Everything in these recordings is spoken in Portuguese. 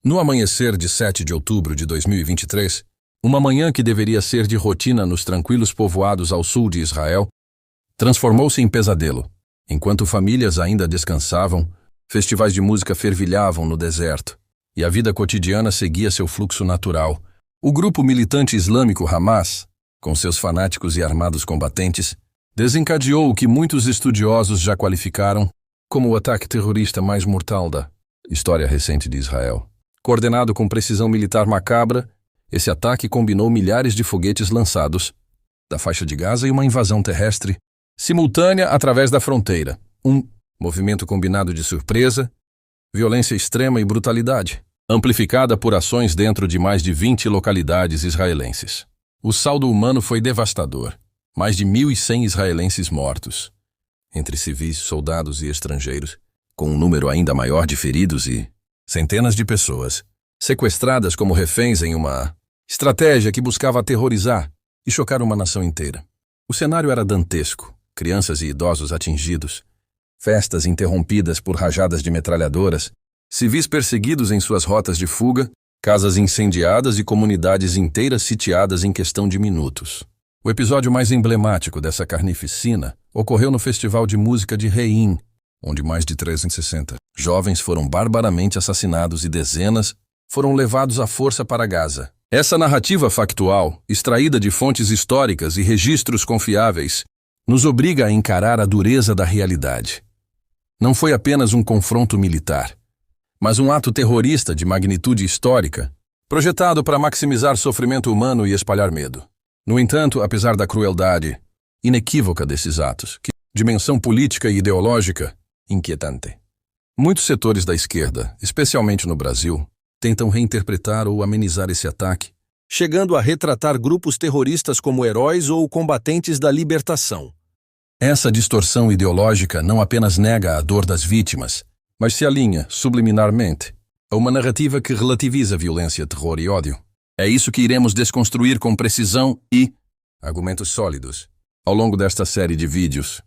No amanhecer de 7 de outubro de 2023, uma manhã que deveria ser de rotina nos tranquilos povoados ao sul de Israel, transformou-se em pesadelo. Enquanto famílias ainda descansavam, festivais de música fervilhavam no deserto, e a vida cotidiana seguia seu fluxo natural. O grupo militante islâmico Hamas, com seus fanáticos e armados combatentes, desencadeou o que muitos estudiosos já qualificaram como o ataque terrorista mais mortal da história recente de Israel. Coordenado com precisão militar macabra, esse ataque combinou milhares de foguetes lançados da faixa de Gaza e uma invasão terrestre simultânea através da fronteira. Um movimento combinado de surpresa, violência extrema e brutalidade, amplificada por ações dentro de mais de 20 localidades israelenses. O saldo humano foi devastador. Mais de 1.100 israelenses mortos, entre civis, soldados e estrangeiros, com um número ainda maior de feridos e centenas de pessoas sequestradas como reféns em uma estratégia que buscava aterrorizar e chocar uma nação inteira. O cenário era dantesco. Crianças e idosos atingidos, festas interrompidas por rajadas de metralhadoras, civis perseguidos em suas rotas de fuga, casas incendiadas e comunidades inteiras sitiadas em questão de minutos. O episódio mais emblemático dessa carnificina ocorreu no Festival de Música de Reim, onde mais de 360 jovens foram barbaramente assassinados e dezenas foram levados à força para Gaza. Essa narrativa factual, extraída de fontes históricas e registros confiáveis, nos obriga a encarar a dureza da realidade. Não foi apenas um confronto militar, mas um ato terrorista de magnitude histórica, projetado para maximizar sofrimento humano e espalhar medo. No entanto, apesar da crueldade inequívoca desses atos, que dimensão política e ideológica inquietante. Muitos setores da esquerda, especialmente no Brasil, tentam reinterpretar ou amenizar esse ataque, chegando a retratar grupos terroristas como heróis ou combatentes da libertação. Essa distorção ideológica não apenas nega a dor das vítimas, mas se alinha, subliminarmente, a uma narrativa que relativiza violência, terror e ódio. É isso que iremos desconstruir com precisão e argumentos sólidos ao longo desta série de vídeos.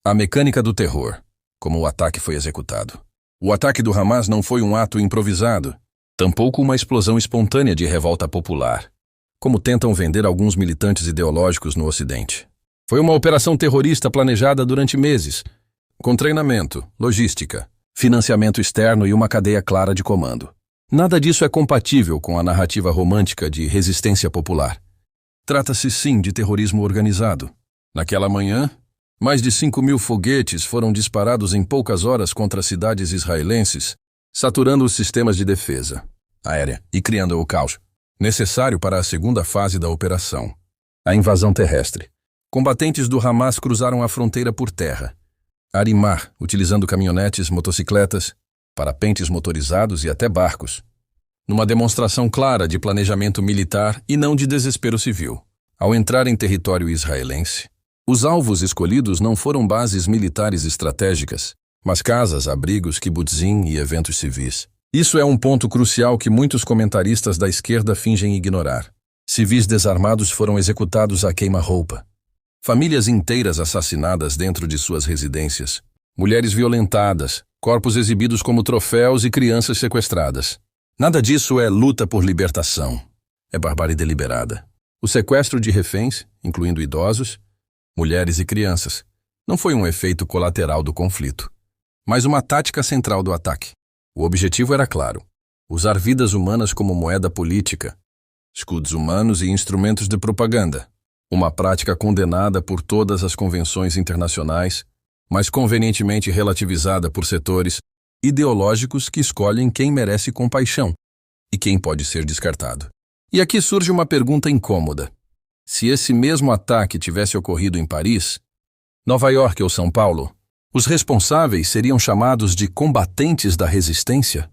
A mecânica do terror, como o ataque foi executado. O ataque do Hamas não foi um ato improvisado, tampouco uma explosão espontânea de revolta popular, como tentam vender alguns militantes ideológicos no Ocidente. Foi uma operação terrorista planejada durante meses, com treinamento, logística, financiamento externo e uma cadeia clara de comando. Nada disso é compatível com a narrativa romântica de resistência popular. Trata-se sim de terrorismo organizado. Naquela manhã, mais de 5.000 foguetes foram disparados em poucas horas contra cidades israelenses, saturando os sistemas de defesa aérea e criando o caos necessário para a segunda fase da operação, a invasão terrestre. Combatentes do Hamas cruzaram a fronteira por terra, ar e mar, utilizando caminhonetes, motocicletas, parapentes motorizados e até barcos, numa demonstração clara de planejamento militar e não de desespero civil. Ao entrar em território israelense, os alvos escolhidos não foram bases militares estratégicas, mas casas, abrigos, kibutzim e eventos civis. Isso é um ponto crucial que muitos comentaristas da esquerda fingem ignorar. Civis desarmados foram executados à queima-roupa. Famílias inteiras assassinadas dentro de suas residências. Mulheres violentadas, corpos exibidos como troféus e crianças sequestradas. Nada disso é luta por libertação. É barbárie deliberada. O sequestro de reféns, incluindo idosos, mulheres e crianças, não foi um efeito colateral do conflito, mas uma tática central do ataque. O objetivo era claro: usar vidas humanas como moeda política, escudos humanos e instrumentos de propaganda. Uma prática condenada por todas as convenções internacionais, mas convenientemente relativizada por setores ideológicos que escolhem quem merece compaixão e quem pode ser descartado. E aqui surge uma pergunta incômoda. Se esse mesmo ataque tivesse ocorrido em Paris, Nova York ou São Paulo, os responsáveis seriam chamados de combatentes da resistência?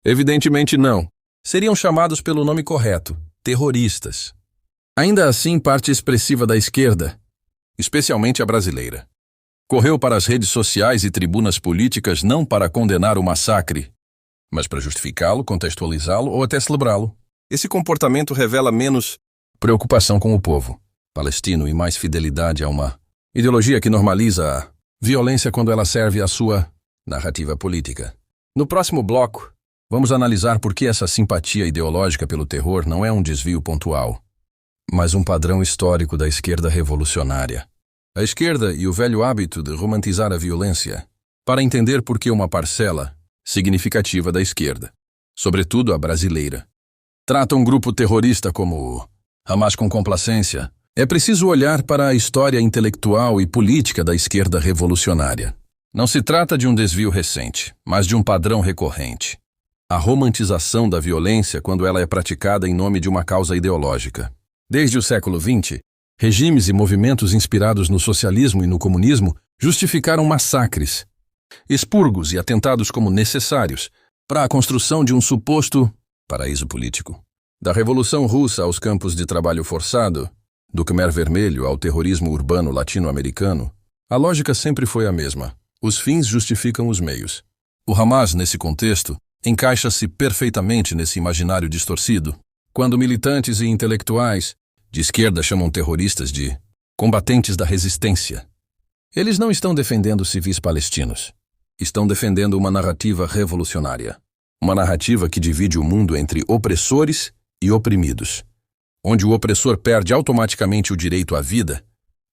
Evidentemente não. Seriam chamados pelo nome correto: terroristas. Ainda assim, parte expressiva da esquerda, especialmente a brasileira, correu para as redes sociais e tribunas políticas não para condenar o massacre, mas para justificá-lo, contextualizá-lo ou até celebrá-lo. Esse comportamento revela menos preocupação com o povo palestino e mais fidelidade a uma ideologia que normaliza a violência quando ela serve à sua narrativa política. No próximo bloco, Vamos analisar por que essa simpatia ideológica pelo terror não é um desvio pontual, mas um padrão histórico da esquerda revolucionária. A esquerda e o velho hábito de romantizar a violência, para entender por que uma parcela significativa da esquerda, sobretudo a brasileira, trata um grupo terrorista como o Hamas com complacência, é preciso olhar para a história intelectual e política da esquerda revolucionária. Não se trata de um desvio recente, mas de um padrão recorrente. A romantização da violência quando ela é praticada em nome de uma causa ideológica. Desde o século XX, regimes e movimentos inspirados no socialismo e no comunismo justificaram massacres, expurgos e atentados como necessários para a construção de um suposto paraíso político. Da Revolução Russa aos campos de trabalho forçado, do Khmer Vermelho ao terrorismo urbano latino-americano, a lógica sempre foi a mesma. Os fins justificam os meios. O Hamas, nesse contexto, encaixa-se perfeitamente nesse imaginário distorcido, quando militantes e intelectuais de esquerda chamam terroristas de combatentes da resistência. Eles não estão defendendo civis palestinos. Estão defendendo uma narrativa revolucionária. Uma narrativa que divide o mundo entre opressores e oprimidos, onde o opressor perde automaticamente o direito à vida,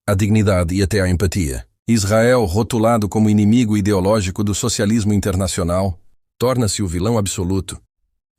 à dignidade e até à empatia. Israel, rotulado como inimigo ideológico do socialismo internacional, torna-se o vilão absoluto.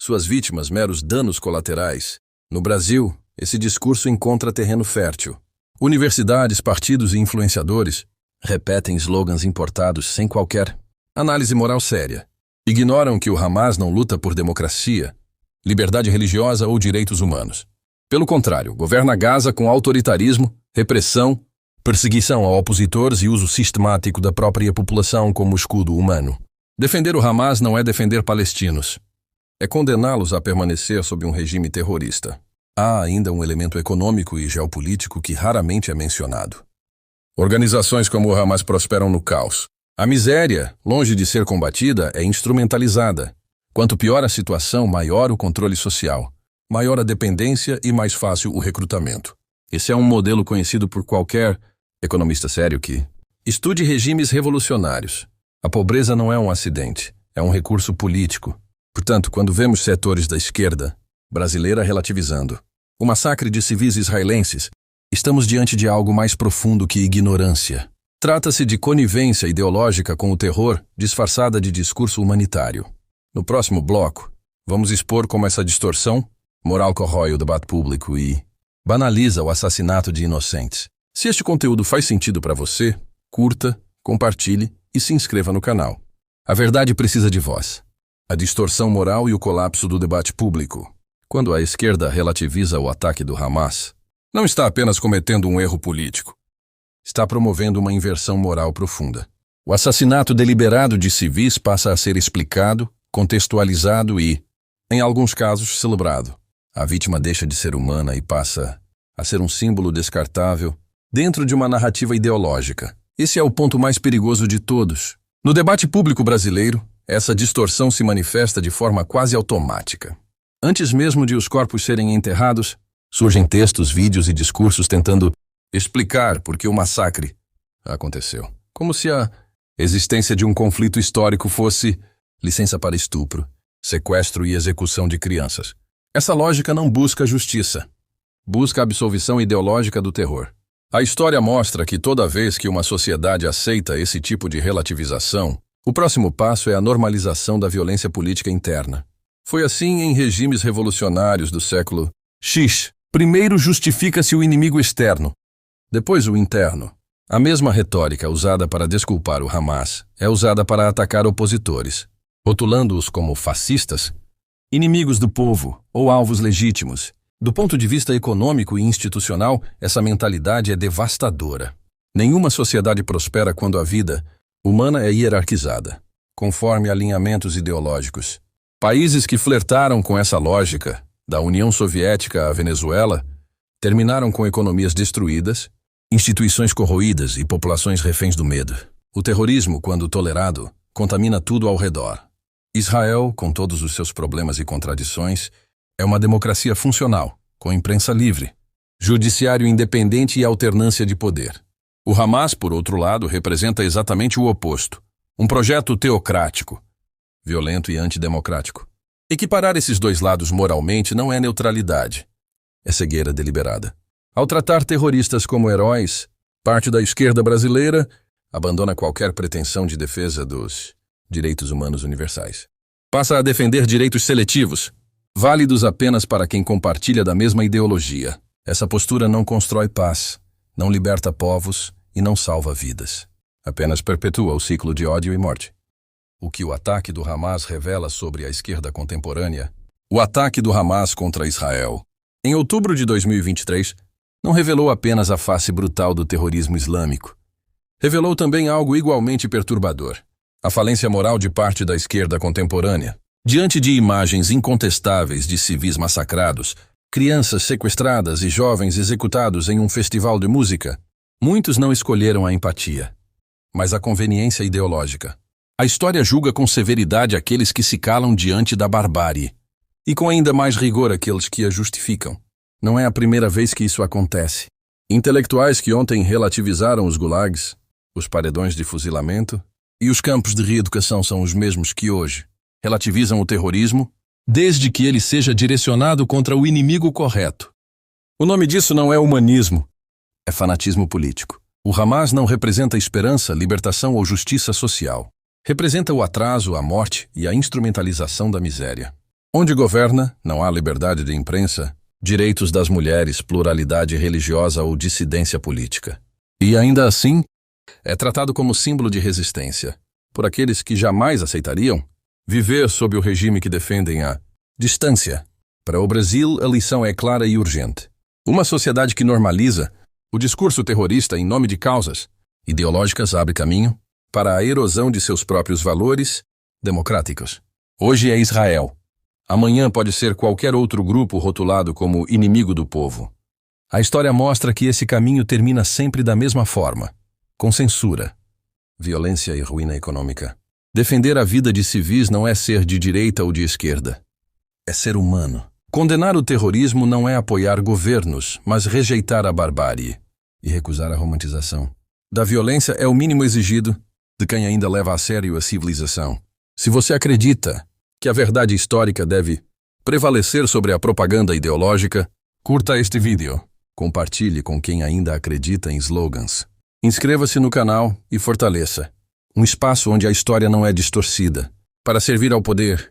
Suas vítimas, meros danos colaterais. No Brasil, esse discurso encontra terreno fértil. Universidades, partidos e influenciadores repetem slogans importados sem qualquer análise moral séria. Ignoram que o Hamas não luta por democracia, liberdade religiosa ou direitos humanos. Pelo contrário, governa Gaza com autoritarismo, repressão, perseguição a opositores e uso sistemático da própria população como escudo humano. Defender o Hamas não é defender palestinos. É condená-los a permanecer sob um regime terrorista. Há ainda um elemento econômico e geopolítico que raramente é mencionado. Organizações como o Hamas prosperam no caos. A miséria, longe de ser combatida, é instrumentalizada. Quanto pior a situação, maior o controle social, maior a dependência e mais fácil o recrutamento. Esse é um modelo conhecido por qualquer economista sério que estude regimes revolucionários. A pobreza não é um acidente, é um recurso político. Portanto, quando vemos setores da esquerda brasileira relativizando o massacre de civis israelenses, estamos diante de algo mais profundo que ignorância. Trata-se de conivência ideológica com o terror disfarçada de discurso humanitário. No próximo bloco, vamos expor como essa distorção moral corrói o debate público e banaliza o assassinato de inocentes. Se este conteúdo faz sentido para você, curta, compartilhe e se inscreva no canal. A verdade precisa de voz. A distorção moral e o colapso do debate público. Quando a esquerda relativiza o ataque do Hamas, não está apenas cometendo um erro político. Está promovendo uma inversão moral profunda. O assassinato deliberado de civis passa a ser explicado, contextualizado e, em alguns casos, celebrado. A vítima deixa de ser humana e passa a ser um símbolo descartável dentro de uma narrativa ideológica. Esse é o ponto mais perigoso de todos. No debate público brasileiro, essa distorção se manifesta de forma quase automática. Antes mesmo de os corpos serem enterrados, surgem textos, vídeos e discursos tentando explicar por que o massacre aconteceu. Como se a existência de um conflito histórico fosse licença para estupro, sequestro e execução de crianças. Essa lógica não busca justiça. Busca a absolvição ideológica do terror. A história mostra que toda vez que uma sociedade aceita esse tipo de relativização, o próximo passo é a normalização da violência política interna. Foi assim em regimes revolucionários do século X. Primeiro justifica-se o inimigo externo, depois o interno. A mesma retórica usada para desculpar o Hamas é usada para atacar opositores, rotulando-os como fascistas, inimigos do povo ou alvos legítimos. Do ponto de vista econômico e institucional, essa mentalidade é devastadora. Nenhuma sociedade prospera quando a vida humana é hierarquizada, conforme alinhamentos ideológicos. Países que flertaram com essa lógica, da União Soviética à Venezuela, terminaram com economias destruídas, instituições corroídas e populações reféns do medo. O terrorismo, quando tolerado, contamina tudo ao redor. Israel, com todos os seus problemas e contradições, é uma democracia funcional, com imprensa livre, judiciário independente e alternância de poder. O Hamas, por outro lado, representa exatamente o oposto. Um projeto teocrático, violento e antidemocrático. Equiparar esses dois lados moralmente não é neutralidade, é cegueira deliberada. Ao tratar terroristas como heróis, parte da esquerda brasileira abandona qualquer pretensão de defesa dos direitos humanos universais. Passa a defender direitos seletivos, válidos apenas para quem compartilha da mesma ideologia. Essa postura não constrói paz, não liberta povos e não salva vidas. Apenas perpetua o ciclo de ódio e morte. O que o ataque do Hamas revela sobre a esquerda contemporânea? O ataque do Hamas contra Israel, em outubro de 2023, não revelou apenas a face brutal do terrorismo islâmico. Revelou também algo igualmente perturbador: a falência moral de parte da esquerda contemporânea. Diante de imagens incontestáveis de civis massacrados, crianças sequestradas e jovens executados em um festival de música, muitos não escolheram a empatia, mas a conveniência ideológica. A história julga com severidade aqueles que se calam diante da barbárie, e com ainda mais rigor aqueles que a justificam. Não é a primeira vez que isso acontece. Intelectuais que ontem relativizaram os gulags, os paredões de fuzilamento e os campos de reeducação são os mesmos que hoje relativizam o terrorismo, desde que ele seja direcionado contra o inimigo correto. O nome disso não é humanismo, é fanatismo político. O Hamas não representa esperança, libertação ou justiça social. Representa o atraso, a morte e a instrumentalização da miséria. Onde governa, não há liberdade de imprensa, direitos das mulheres, pluralidade religiosa ou dissidência política. E ainda assim, é tratado como símbolo de resistência, por aqueles que jamais aceitariam viver sob o regime que defendem a distância. Para o Brasil, a lição é clara e urgente. Uma sociedade que normaliza o discurso terrorista em nome de causas ideológicas abre caminho para a erosão de seus próprios valores democráticos. Hoje é Israel. Amanhã pode ser qualquer outro grupo rotulado como inimigo do povo. A história mostra que esse caminho termina sempre da mesma forma, com censura, violência e ruína econômica. Defender a vida de civis não é ser de direita ou de esquerda. É ser humano. Condenar o terrorismo não é apoiar governos, mas rejeitar a barbárie e recusar a romantização da violência é o mínimo exigido de quem ainda leva a sério a civilização. Se você acredita que a verdade histórica deve prevalecer sobre a propaganda ideológica, curta este vídeo, compartilhe com quem ainda acredita em slogans. Inscreva-se no canal e fortaleça um espaço onde a história não é distorcida, para servir ao poder